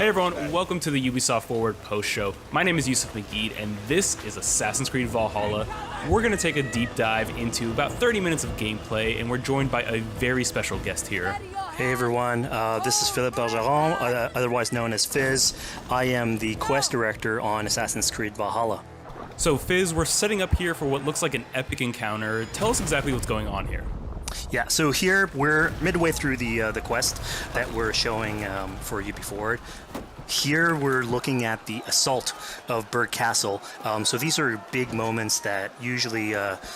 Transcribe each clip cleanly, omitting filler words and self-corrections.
Hey everyone, welcome to the Ubisoft Forward post show. My name is Yusuf McGee, and this is Assassin Creed Valhalla. We're going to take a deep dive into about 30 minutes of gameplay, and we're joined by a very special guest here. Hey everyone, this is Philippe Bergeron, otherwise known as Fizz. I am the quest director on Assassin Creed Valhalla. So Fizz, we're setting up here for what looks like an epic encounter. Tell us exactly what's going on here. Yeah, so here we're midway through the quest that we're showing for Ubisoft Forward. Here we're looking at the assault of Berg Castle. So these are big moments that usually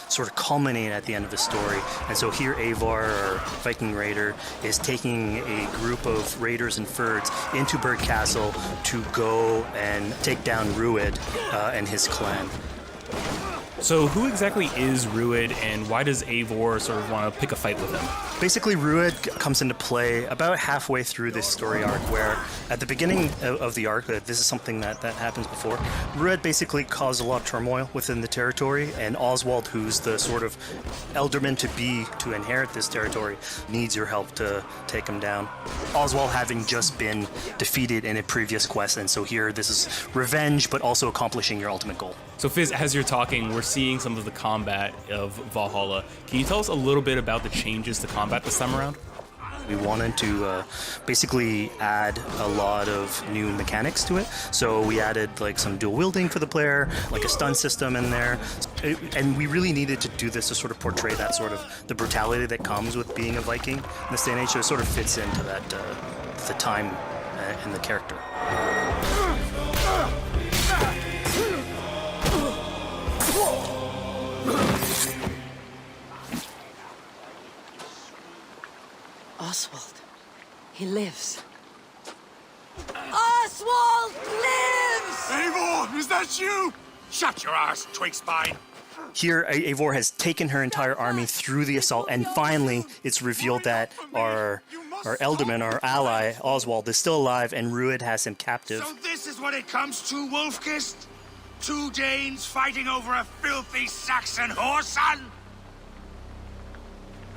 sort of culminate at the end of the story. And so here Eivor, our Viking raider, is taking a group of raiders and Fyrds into Berg Castle to go and take down Rued and his clan. So who exactly is Rued, and why does Eivor sort of want to pick a fight with him? Basically, Rued comes into play about halfway through this story arc, where at the beginning of the arc, this is something that happens before, Rued basically caused a lot of turmoil within the territory, and Oswald, who's the sort of elderman to inherit this territory, needs your help to take him down. Oswald having just been defeated in a previous quest, and so here this is revenge, but also accomplishing your ultimate goal. So Fizz, as you're talking, we're seeing some of the combat of Valhalla. Can you tell us a little bit about the changes to combat this time around? We wanted to basically add a lot of new mechanics to it. So we added like some dual wielding for the player, like a stun system in there. And we really needed to do this to sort of portray that sort of the brutality that comes with being a Viking in this day and age. So it sort of fits into that, the time and the character. Oswald. He lives. Oswald lives! Eivor, is that you? Shut your ass, twig spine. Here, Eivor has taken her entire army through the assault, and finally it's revealed that our Elderman, our ally, Oswald, is still alive, and Rued has him captive. So this is what it comes to, Wolfkist? Two Danes fighting over a filthy Saxon whoreson?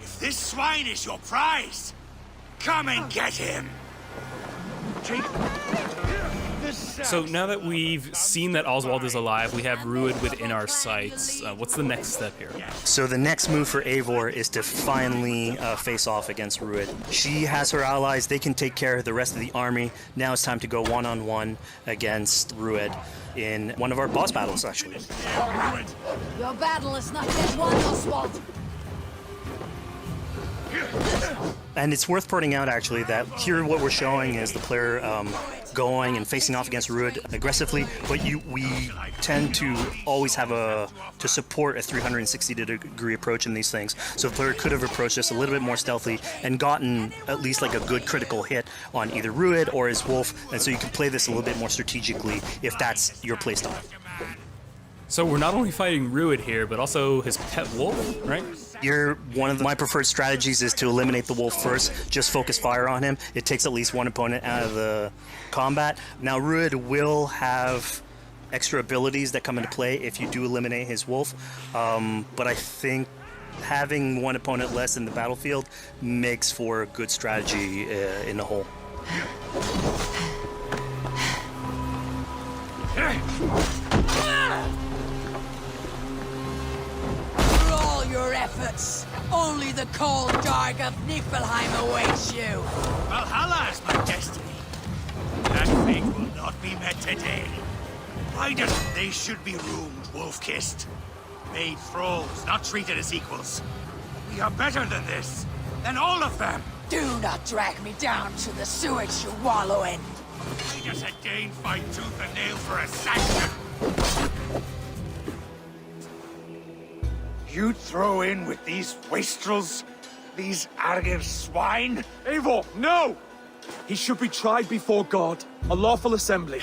If this swine is your prize, come and get him! So now that we've seen that Oswald is alive, we have Rued within our sights. What's the next step here? So the next move for Eivor is to finally face off against Rued. She has her allies, they can take care of the rest of the army. Now it's time to go one-on-one against Rued in one of our boss battles, actually. Your battle is not yet won, Oswald. And it's worth pointing out, actually, that here what we're showing is the player going and facing off against Rued aggressively, but we tend to always have to support a 360-degree approach in these things. So the player could have approached this a little bit more stealthily and gotten at least like a good critical hit on either Rued or his wolf, and so you can play this a little bit more strategically if that's your playstyle. So we're not only fighting Rued here, but also his pet wolf, right? One of my preferred strategies is to eliminate the wolf first, just focus fire on him. It takes at least one opponent out of the combat. Now Rued will have extra abilities that come into play if you do eliminate his wolf, but I think having one opponent less in the battlefield makes for a good strategy in the whole. Your efforts. Only the cold dark of Niflheim awaits you. Valhalla is my destiny. That fate will not be met today. Why doesn't they should be roomed, wolf-kissed? Made thralls, not treated as equals. We are better than this. Than all of them. Do not drag me down to the sewage you wallow in. We just a Dane fight tooth and nail for a Saxon. You'd throw in with these wastrels? These arrogant swine? Eivor, no! He should be tried before God, a lawful assembly.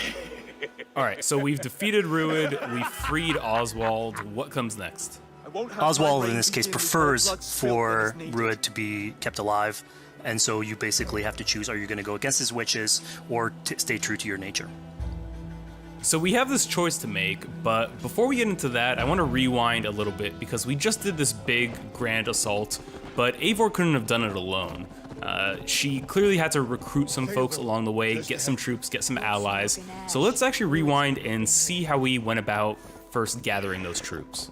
Alright, so we've defeated Rued, we freed Oswald. What comes next? Oswald, in this case, prefers for Rued to be kept alive, and so you basically have to choose, are you going to go against his wishes or stay true to your nature? So we have this choice to make, but before we get into that, I want to rewind a little bit because we just did this big, grand assault, but Eivor couldn't have done it alone. She clearly had to recruit some folks along the way, get some troops, get some allies. So let's actually rewind and see how we went about first gathering those troops.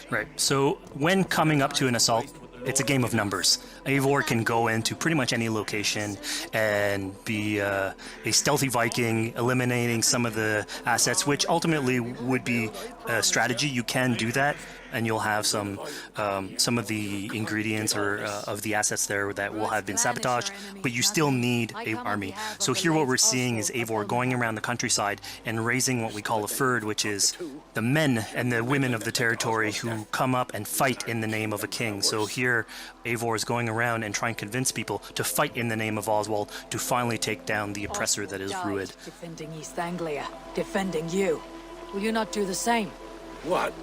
Right. So when coming up to an assault, it's a game of numbers. Eivor can go into pretty much any location and be a stealthy Viking, eliminating some of the assets, which ultimately would be a strategy. You can do that, and you'll have some of the ingredients or of the assets there that will have been sabotaged, but you still need an army. So here what we're seeing is Eivor going around the countryside and raising what we call a Fyrd, which is the men and the women of the territory who come up and fight in the name of a king. So here Eivor is going around and trying to convince people to fight in the name of Oswald to finally take down the oppressor that is Rued. Defending East Anglia, defending you. Will you not do the same? What?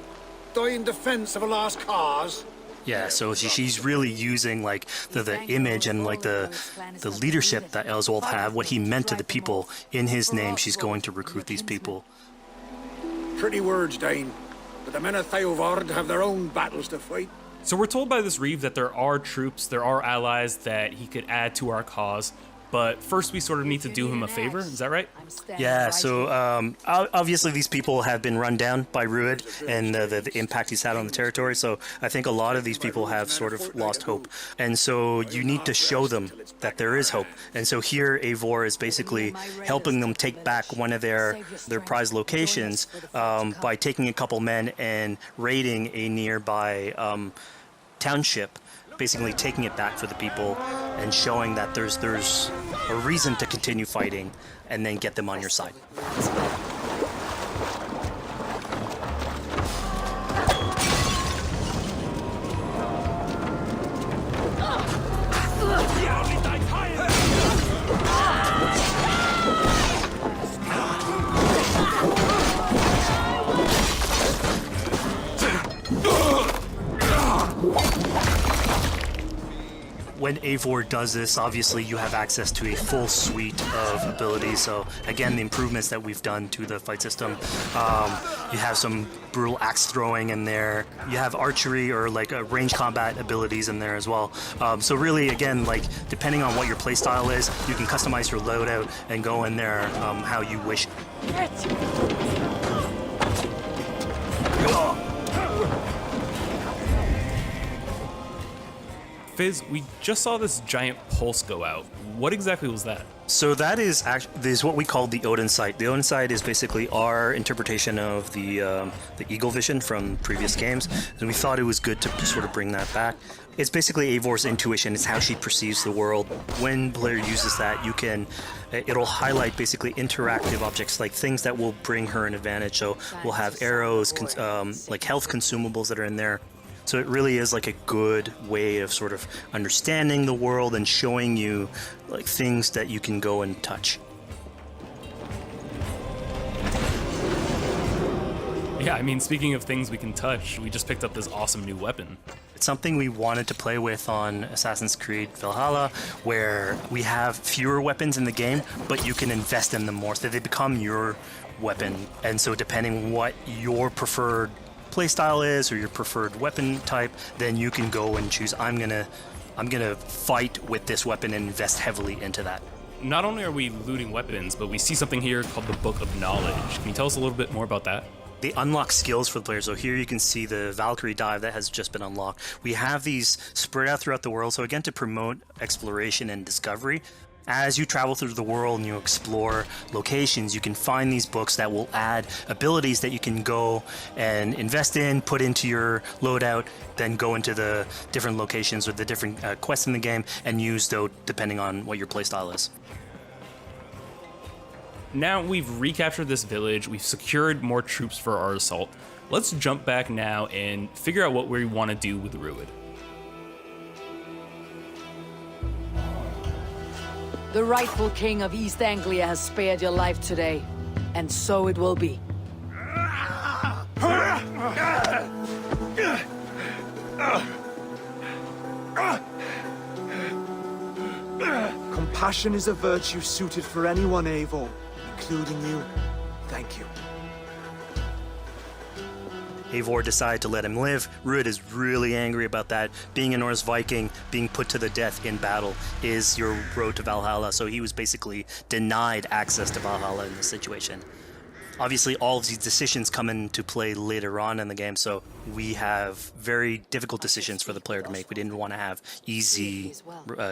Die in defense of a lost cause? Yeah, so she's really using like the image and like the leadership that Oswald had, what he meant to the people in his name. She's going to recruit these people. Pretty words, Dane. But the men of Foward have their own battles to fight. So we're told by this Reeve that there are troops, there are allies that he could add to our cause, but first we sort of need to do him a favor, is that right? Yeah, so obviously these people have been run down by Rued and the impact he's had on the territory, so I think a lot of these people have sort of lost hope. And so you need to show them that there is hope. And so here Eivor is basically helping them take back one of their prized locations by taking a couple men and raiding a nearby township, basically taking it back for the people and showing that there's a reason to continue fighting and then get them on your side. When Eivor does this, obviously you have access to a full suite of abilities. So again, the improvements that we've done to the fight system, you have some brutal axe throwing in there. You have archery or like range combat abilities in there as well. So really, again, like depending on what your playstyle is, you can customize your loadout and go in there how you wish. Fizz, we just saw this giant pulse go out. What exactly was that? So that is what we call the Odin sight. The Odin sight is basically our interpretation of the eagle vision from previous games, and we thought it was good to sort of bring that back. It's basically Eivor's intuition. It's how she perceives the world. When player uses that, it'll highlight basically interactive objects, like things that will bring her an advantage. So we'll have arrows, like health consumables that are in there. So it really is like a good way of sort of understanding the world and showing you like things that you can go and touch. Yeah, I mean, speaking of things we can touch, we just picked up this awesome new weapon. It's something we wanted to play with on Assassin Creed Valhalla, where we have fewer weapons in the game, but you can invest in them more, so they become your weapon. And so depending what your preferred playstyle is or your preferred weapon type, then you can go and choose, I'm gonna fight with this weapon and invest heavily into that. Not only are we looting weapons, but we see something here called the Book of Knowledge. Can you tell us a little bit more about that? They unlock skills for the player. So here you can see the Valkyrie dive that has just been unlocked. We have these spread out throughout the world, so again, to promote exploration and discovery. As you travel through the world and you explore locations, you can find these books that will add abilities that you can go and invest in, put into your loadout, then go into the different locations or the different quests in the game and use those depending on what your playstyle is. Now we've recaptured this village, we've secured more troops for our assault. Let's jump back now and figure out what we want to do with Rued. The rightful king of East Anglia has spared your life today, and so it will be. Compassion is a virtue suited for anyone, Eivor, including you. Thank you. Eivor decided to let him live. Ruud is really angry about that. Being a Norse Viking, being put to the death in battle is your road to Valhalla. So he was basically denied access to Valhalla in this situation. Obviously, all of these decisions come into play later on in the game, so we have very difficult decisions for the player to make. We didn't want to have easy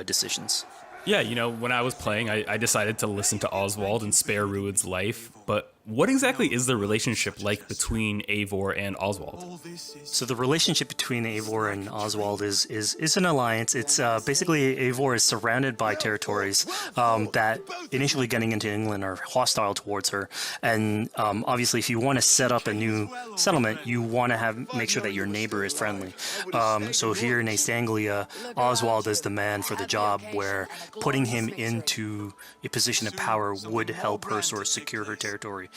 decisions. Yeah, you know, when I was playing, I decided to listen to Oswald and spare Ruud's life, but what exactly is the relationship like between Eivor and Oswald? So the relationship between Eivor and Oswald is an alliance. It's basically Eivor is surrounded by territories that initially getting into England are hostile towards her, and obviously if you want to set up a new settlement, you want to make sure that your neighbor is friendly. So here in East Anglia, Oswald is the man for the job, where putting him into a position of power would help her sort of secure her territory.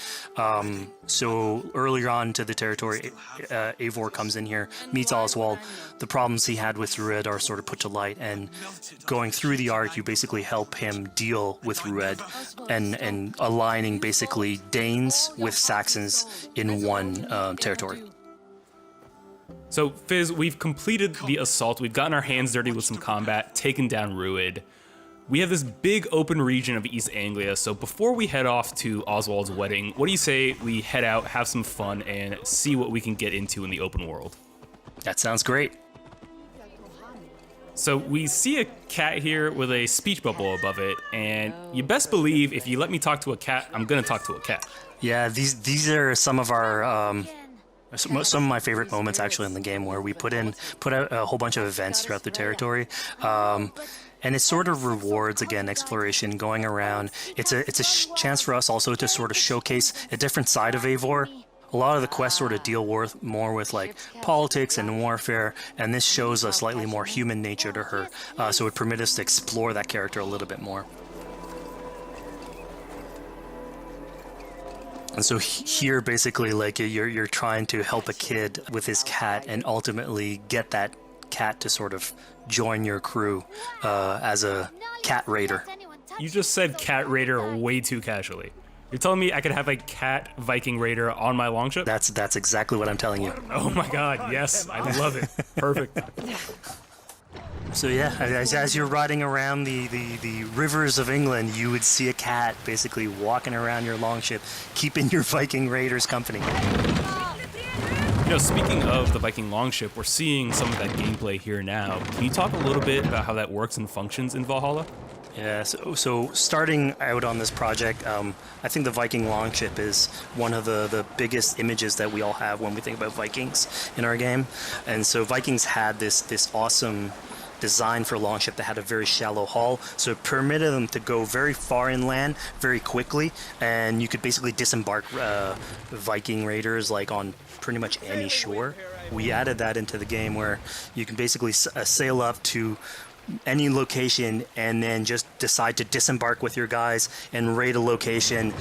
So earlier on to the territory, Eivor comes in here, meets Oswald. The problems he had with Ruud are sort of put to light, and going through the arc, you basically help him deal with Ruud and aligning basically Danes with Saxons in one territory. So, Fizz, we've completed the assault, we've gotten our hands dirty with some combat, taken down Ruud. We have this big open region of East Anglia, so before we head off to Oswald's wedding, what do you say we head out, have some fun, and see what we can get into in the open world? That sounds great. So we see a cat here with a speech bubble above it, and you best believe if you let me talk to a cat, I'm gonna talk to a cat. Yeah, these are some of our some of my favorite moments actually in the game, where we put out a whole bunch of events throughout the territory. And it sort of rewards, again, exploration, going around. It's a chance for us also to sort of showcase a different side of Eivor. A lot of the quests sort of deal more with like politics and warfare, and this shows a slightly more human nature to her. So it permits us to explore that character a little bit more. And so here, basically, like you're trying to help a kid with his cat, and ultimately get that cat to sort of join your crew as a cat raider. You just said cat raider way too casually. You're telling me I could have a cat Viking raider on my longship? That's exactly what I'm telling you. Oh my god, yes, I love it. Perfect. So yeah, as you're riding around the rivers of England, you would see a cat basically walking around your longship, keeping your Viking raiders company. You know, speaking of the Viking longship, we're seeing some of that gameplay here now. Can you talk a little bit about how that works and functions in Valhalla? Yeah, so starting out on this project, I think the Viking longship is one of the biggest images that we all have when we think about Vikings in our game. And so Vikings had this awesome design for a longship that had a very shallow hull, so it permitted them to go very far inland very quickly, and you could basically disembark Viking raiders like on pretty much any shore. We added that into the game, where you can basically sail up to any location and then just decide to disembark with your guys and raid a location,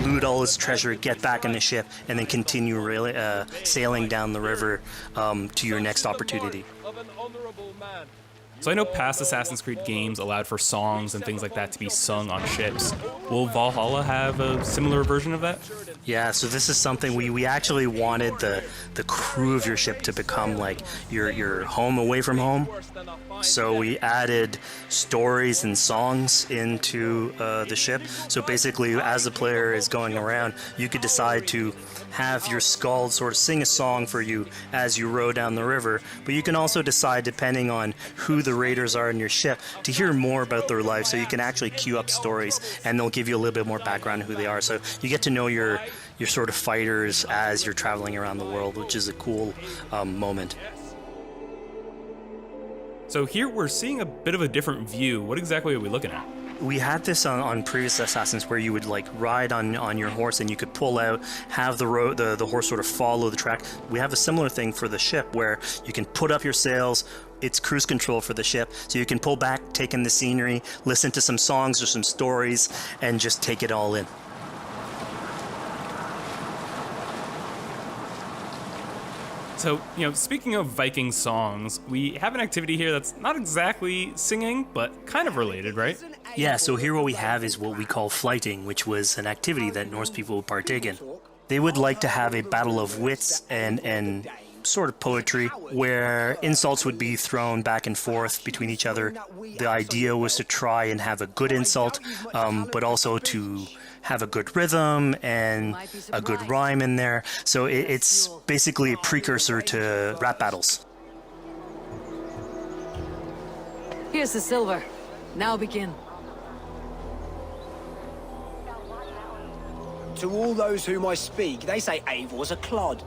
loot all its treasure, get back in the ship, and then continue sailing down the river to your next opportunity. So I know past Assassin's Creed games allowed for songs and things like that to be sung on ships. Will Valhalla have a similar version of that? Yeah, so this is something we actually wanted the crew of your ship to become like your home away from home. So we added stories and songs into the ship. So basically, as the player is going around, you could decide to have your skald sort of sing a song for you as you row down the river, but you can also decide, depending on who the raiders are in your ship, to hear more about their life, so you can actually queue up stories and they'll give you a little bit more background on who they are, so you get to know your sort of fighters as you're traveling around the world, which is a cool moment. So here we're seeing a bit of a different view. What exactly are we looking at? We had this on previous Assassins, where you would like ride on your horse and you could pull out, have the horse sort of follow the track. We have a similar thing for the ship, where you can put up your sails. It's cruise control for the ship, so you can pull back, take in the scenery, listen to some songs or some stories, and just take it all in. So, you know, speaking of Viking songs, we have an activity here that's not exactly singing, but kind of related, right? Yeah, so here what we have is what we call flighting, which was an activity that Norse people would partake in. They would like to have a battle of wits and sort of poetry where insults would be thrown back and forth between each other. The idea was to try and have a good insult, but also to have a good rhythm and a good rhyme in there. So it's basically a precursor to rap battles. Here's the silver. Now begin. To all those whom I speak, they say Eivor's a clod.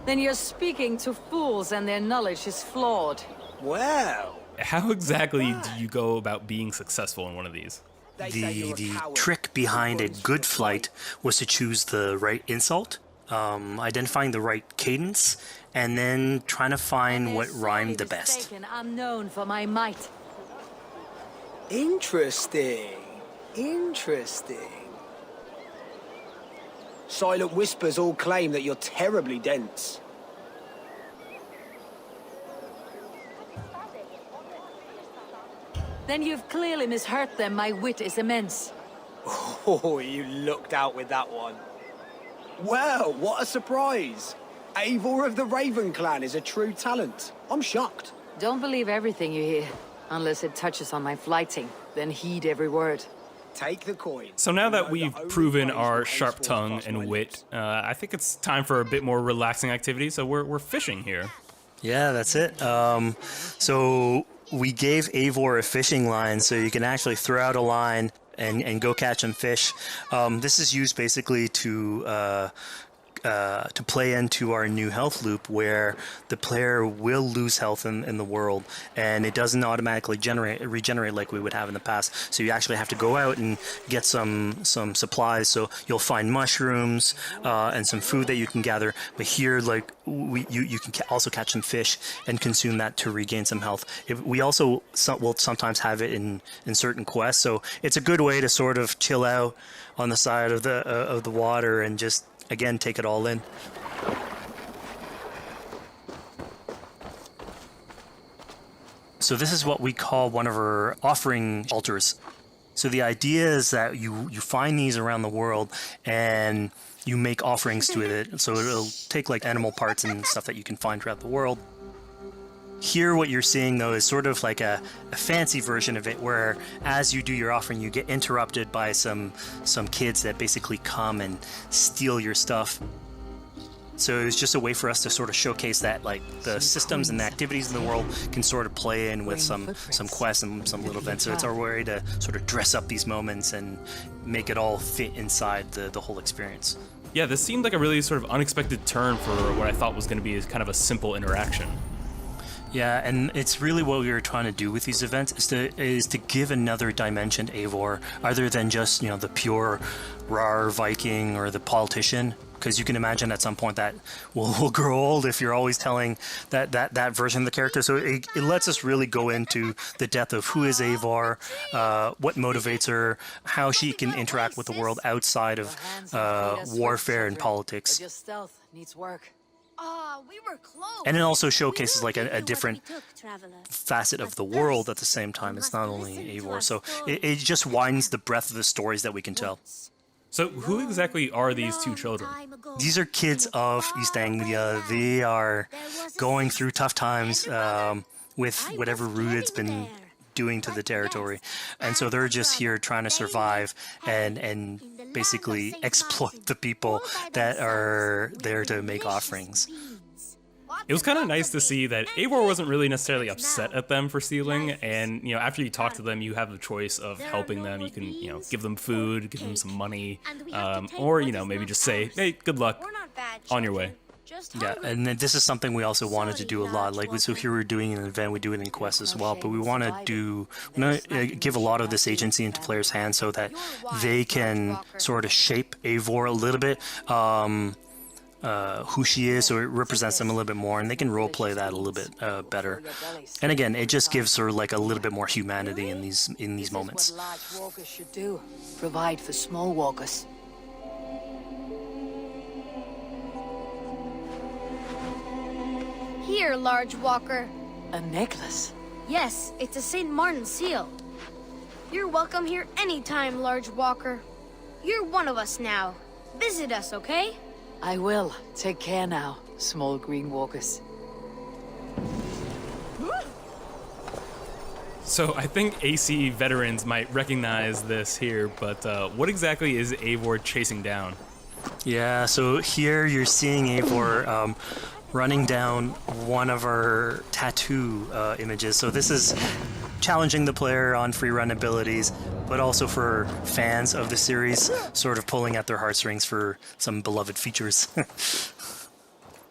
Then you're speaking to fools and their knowledge is flawed. Well, How exactly do you go about being successful in one of these? The trick behind a good flight was to choose the right insult, identifying the right cadence, and then trying to find what rhymed the best. I'm known for my might. interesting. Interesting. Silent whispers all claim that you're terribly dense. Then you've clearly misheard them. My wit is immense. Oh, you looked out with that one. Well, what a surprise. Eivor of the Raven Clan is a true talent. I'm shocked. Don't believe everything you hear, unless it touches on my flighting. Then heed every word. Take the coin. So now that we've proven our sharp tongue and wit, I think it's time for a bit more relaxing activity. So we're fishing here. Yeah, that's it. So we gave Eivor a fishing line, so you can actually throw out a line and go catch some fish. This is used basically to play into our new health loop, where the player will lose health in the world, and it doesn't automatically regenerate like we would have in the past. So you actually have to go out and get some supplies. So you'll find mushrooms and some food that you can gather. But here, like you can also catch some fish and consume that to regain some health. We also will sometimes have it in certain quests. So it's a good way to sort of chill out on the side of the water and just, again, take it all in. So this is what we call one of our offering altars. So the idea is that you find these around the world and you make offerings to it. So it'll take like animal parts and stuff that you can find throughout the world. Here what you're seeing though is sort of like a fancy version of it, where as you do your offering you get interrupted by some kids that basically come and steal your stuff. So it's just a way for us to sort of showcase that like the systems and the activities in the world can sort of play in with some quests and some little events. So it's our way to sort of dress up these moments and make it all fit inside the whole experience. Yeah, this seemed like a really sort of unexpected turn for what I thought was going to be kind of a simple interaction. Yeah, and it's really what we were trying to do with these events is to give another dimension to Eivor, other than just, you know, the pure rar Viking or the politician. Because you can imagine at some point that will grow old if you're always telling that version of the character. So it lets us really go into the depth of who is Eivor, what motivates her, how she can interact with the world outside of warfare and politics. Your stealth needs work. We were close. And it also showcases like a different facet of the world at the same time. It's not only Eivor. So it just widens the breadth of the stories that we can tell. So who exactly are these two children? These are kids of East Anglia. They are going through tough times with whatever Rued's been doing to the territory. And so they're just here trying to survive and basically exploit the people that are there to make offerings. It was kind of nice to see that Eivor wasn't really necessarily upset at them for stealing, and, you know, after you talk to them, you have the choice of helping them. You can, you know, give them food, give them some money, or, you know, maybe just say, hey, good luck, on your way. Yeah, and then this is something we also wanted to do a lot. Like, so here we're doing an event, we do it in quests as well, but we want to give a lot of this agency into players' hands so that they can sort of shape Eivor a little bit. Who she is, so it represents them a little bit more, and they can roleplay that a little bit better. And again, it just gives her like a little bit more humanity in these moments. What large walkers should do. Provide for small walkers. Here, large walker. A necklace. Yes, it's a St. Martin seal. You're welcome here anytime, Large Walker. You're one of us now. Visit us, okay? I will. Take care now, small green walkers. So I think AC veterans might recognize this here, but what exactly is Eivor chasing down? Yeah, so here you're seeing Eivor running down one of our tattoo images. So this is challenging the player on free run abilities, but also for fans of the series, sort of pulling at their heartstrings for some beloved features.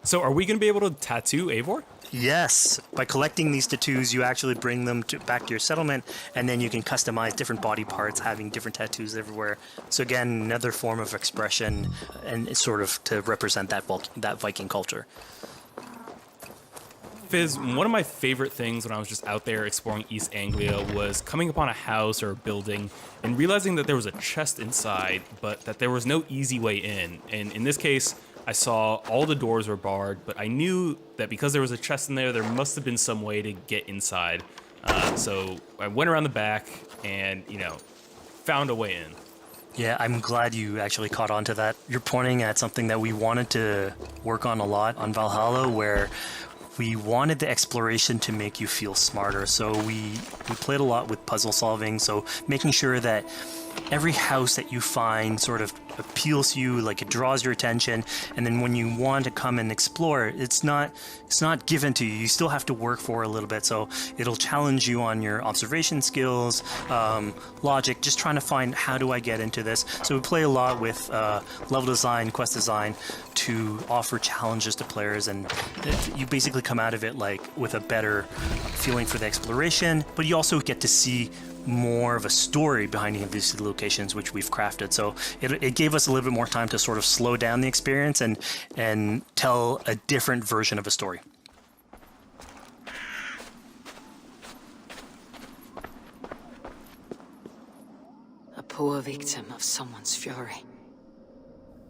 So are we going to be able to tattoo Eivor? Yes, by collecting these tattoos, you actually bring them back to your settlement, and then you can customize different body parts, having different tattoos everywhere. So again, another form of expression, and it's sort of to represent that Viking culture. Fizz, one of my favorite things when I was just out there exploring East Anglia was coming upon a house or a building and realizing that there was a chest inside, but that there was no easy way in. And in this case, I saw all the doors were barred, but I knew that because there was a chest in there must have been some way to get inside. So I went around the back and, found a way in. Yeah, I'm glad you actually caught on to that. You're pointing at something that we wanted to work on a lot on Valhalla, where we wanted the exploration to make you feel smarter. So we played a lot with puzzle solving, so making sure that every house that you find sort of appeals to you, like it draws your attention, and then when you want to come and explore, it's not given to you. You still have to work for a little bit, so it'll challenge you on your observation skills, logic, just trying to find how do I get into this. So we play a lot with level design, quest design to offer challenges to players, and you basically come out of it like with a better feeling for the exploration, but you also get to see more of a story behind any of these locations which we've crafted. So it gave us a little bit more time to sort of slow down the experience and tell a different version of a story. A poor victim of someone's fury.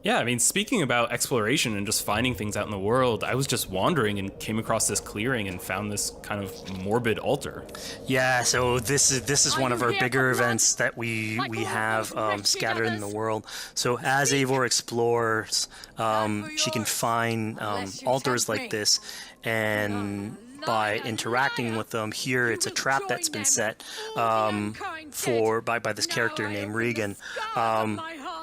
Yeah, I mean, speaking about exploration and just finding things out in the world, I was just wandering and came across this clearing and found this kind of morbid altar. Yeah, so this is one of our bigger events that we have scattered in the world. So as Eivor explores, she can find altars like this, and by interacting with them, here it's a trap that's been set by this character named Regan.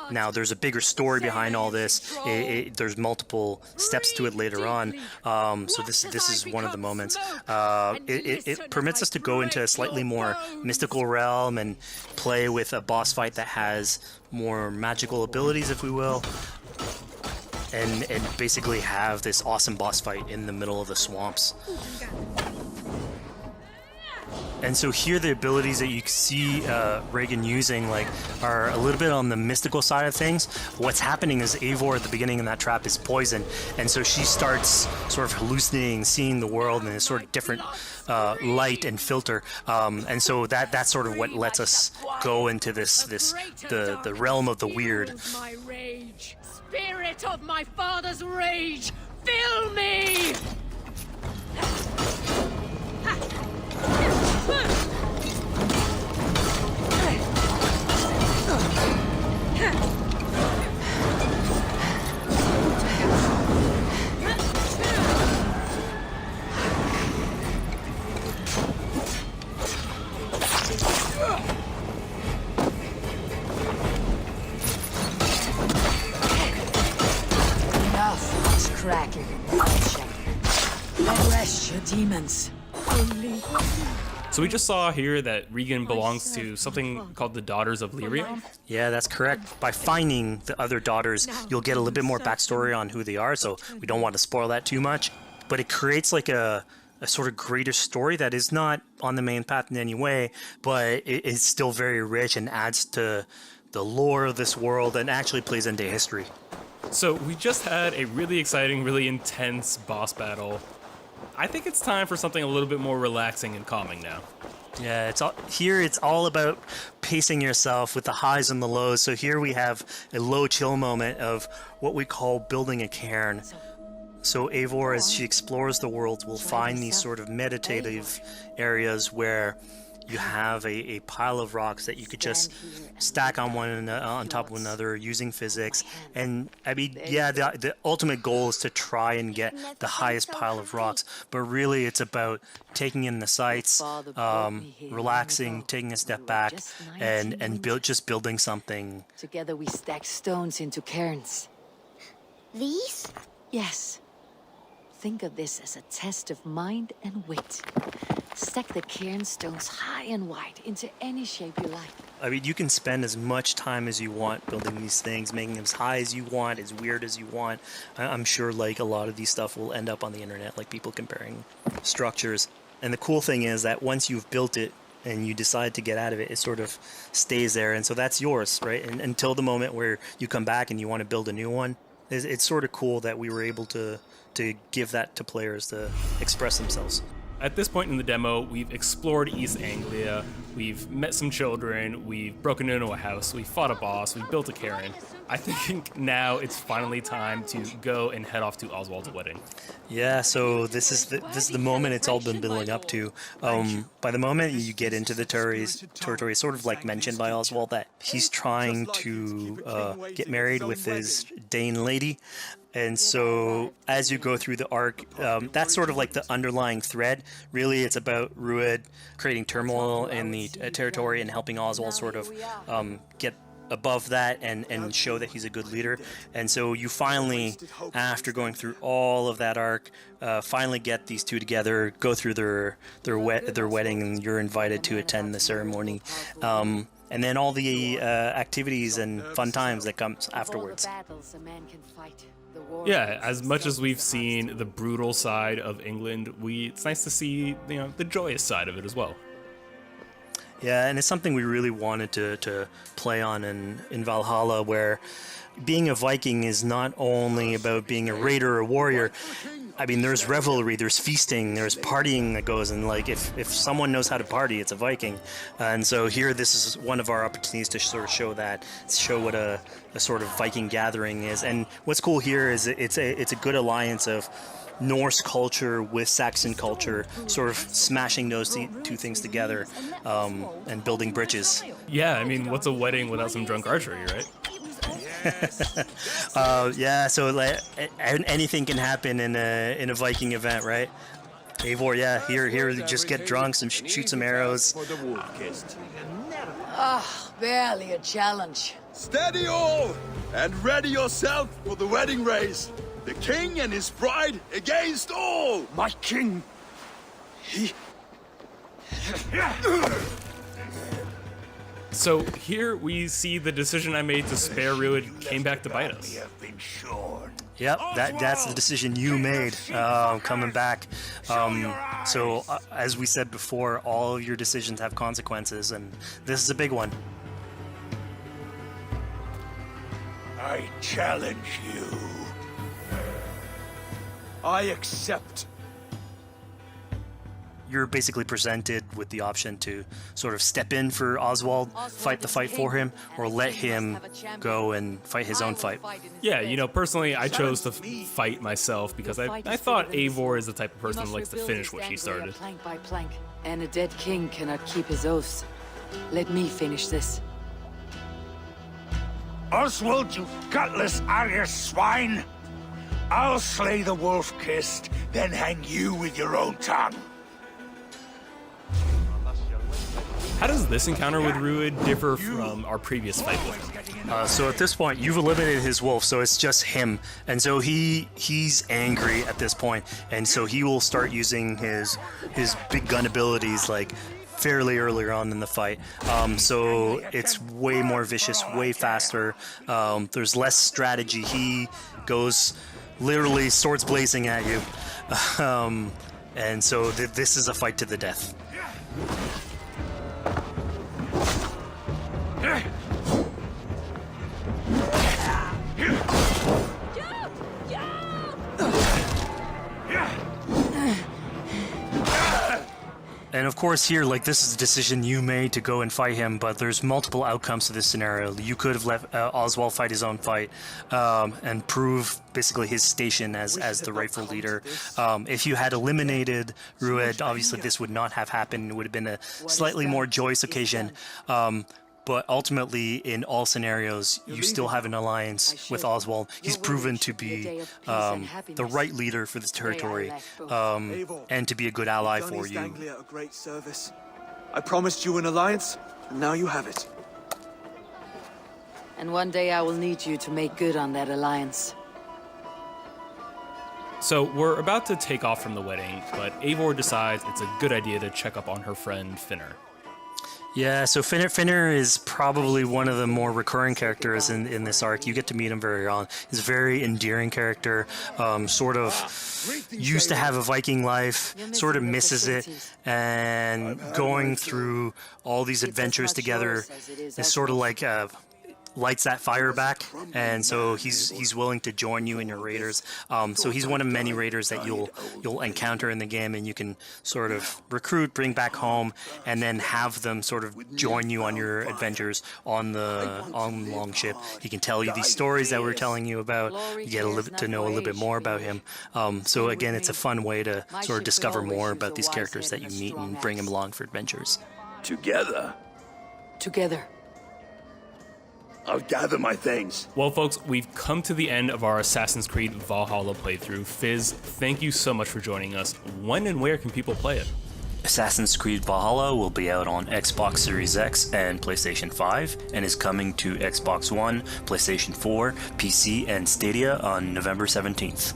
Now, there's a bigger story behind all this. There's multiple steps to it later on. So this is one of the moments. It permits us to go into a slightly more mystical realm and play with a boss fight that has more magical abilities, if we will. And basically have this awesome boss fight in the middle of the swamps. And so here the abilities that you see Reagan using are a little bit on the mystical side of things. What's happening is Eivor at the beginning in that trap is poisoned, and so she starts sort of hallucinating, seeing the world in a sort of different light and filter. And so that's sort of what lets us go into the realm of the weird. My rage, spirit of my father's rage, fill me! Enough, it's cracking. Rest your demons. So we just saw here that Regan belongs to something called the Daughters of Lyrium. Yeah, that's correct. By finding the other daughters, you'll get a little bit more backstory on who they are, so we don't want to spoil that too much. But it creates like a sort of greater story that is not on the main path in any way, but it's still very rich and adds to the lore of this world and actually plays into history. So we just had a really exciting, really intense boss battle. I think it's time for something a little bit more relaxing and calming now. Yeah, it's all about pacing yourself with the highs and the lows. So here we have a low chill moment of what we call building a cairn. So Eivor, as she explores the world, will find these sort of meditative areas where you have a pile of rocks that you could just stack on top of one another using physics. And I mean, yeah, the ultimate goal is to try and get the highest pile of rocks, but really it's about taking in the sights, relaxing, taking a step back, and just building something. Together we stack stones into cairns. These? Yes. Think of this as a test of mind and wit. Stack the cairn stones high and wide into any shape you like. I mean, you can spend as much time as you want building these things, making them as high as you want, as weird as you want. I'm sure like a lot of these stuff will end up on the internet, like people comparing structures. And the cool thing is that once you've built it and you decide to get out of it, it sort of stays there. And so that's yours, right? And until the moment where you come back and you want to build a new one, it's sort of cool that we were able to give that to players to express themselves. At this point in the demo, we've explored East Anglia, we've met some children, we've broken into a house, we fought a boss, we built a cairn. I think now it's finally time to go and head off to Oswald's wedding. Yeah, so this is the moment it's all been building up to. By the moment you get into the territory, sort of like mentioned by Oswald that he's trying to get married with his Dane lady. And so as you go through the arc, that's sort of like the underlying thread. Really, it's about Rued creating turmoil in the territory and helping Oswald sort of get above that and show that he's a good leader. And so you finally, after going through all of that arc, finally get these two together, go through their wedding, and you're invited to attend the ceremony. And then all the activities and fun times that comes afterwards. Yeah, as much as we've seen the brutal side of England, it's nice to see, the joyous side of it as well. Yeah, and it's something we really wanted to play on in Valhalla, where being a Viking is not only about being a raider or warrior. I mean, there's revelry, there's feasting, there's partying that goes, and like if someone knows how to party, it's a Viking. And so here, this is one of our opportunities to sort of show what a sort of Viking gathering is. And what's cool here is it's a good alliance of Norse culture with Saxon culture, sort of smashing those two things together and building bridges. Yeah, I mean, what's a wedding without some drunk archery, right? Yeah, so like anything can happen in a Viking event, right? Eivor, yeah, here, just get drunk, shoot some arrows. Barely a challenge. Steady all, and ready yourself for the wedding race. The king and his bride against all! My king! He... So here we see the decision I made to spare Rued came back to bite us. Yep, that's the decision you made coming back. So as we said before, all of your decisions have consequences, and this is a big one. I challenge you. I accept. You're basically presented with the option to sort of step in for Oswald, fight the fight for him, or let him go and fight his own fight. Yeah, personally, I chose to fight myself because I thought Eivor is the type of person who likes to finish what she started. Plank by plank, and a dead king cannot keep his oaths. Let me finish this. Oswald, you gutless Arya swine! I'll slay the wolf-kissed, then hang you with your own tongue. How does this encounter with Rued differ from our previous fight with him? So at this point, you've eliminated his wolf, so it's just him. And so he's angry at this point, and so he will start using his big gun abilities like fairly earlier on in the fight. So it's way more vicious, way faster. There's less strategy. He goes literally swords blazing at you. And so this is a fight to the death. And of course here, like, this is a decision you made to go and fight him, but there's multiple outcomes to this scenario. You could have let Oswald fight his own fight and prove basically his station as the rightful leader. If you had eliminated Rued, obviously this would not have happened. It would have been a slightly more joyous occasion. But ultimately, in all scenarios, you still have an alliance with Oswald. He's proven to be the right leader for this territory, and to be a good ally for you. A great service. I promised you an alliance, and now you have it. And one day I will need you to make good on that alliance. So we're about to take off from the wedding, but Eivor decides it's a good idea to check up on her friend Finner. Yeah, so Finner is probably one of the more recurring characters in this arc. You get to meet him very early on. He's a very endearing character, sort of used to have a Viking life, sort of misses it, and going through all these adventures together is sort of like lights that fire back, and so he's willing to join you in your raiders. So he's one of many raiders that you'll encounter in the game, and you can sort of recruit, bring back home, and then have them sort of join you on your adventures on Longship. He can tell you these stories that we're telling you about. You get to know a little bit more about him. So again, it's a fun way to sort of discover more about these characters that you meet and bring them along for adventures. Together. I'll gather my things. Well, folks, we've come to the end of our Assassin's Creed Valhalla playthrough. Fizz, thank you so much for joining us. When and where can people play it? Assassin's Creed Valhalla will be out on Xbox Series X and PlayStation 5, and is coming to Xbox One, PlayStation 4, PC, and Stadia on November 17th.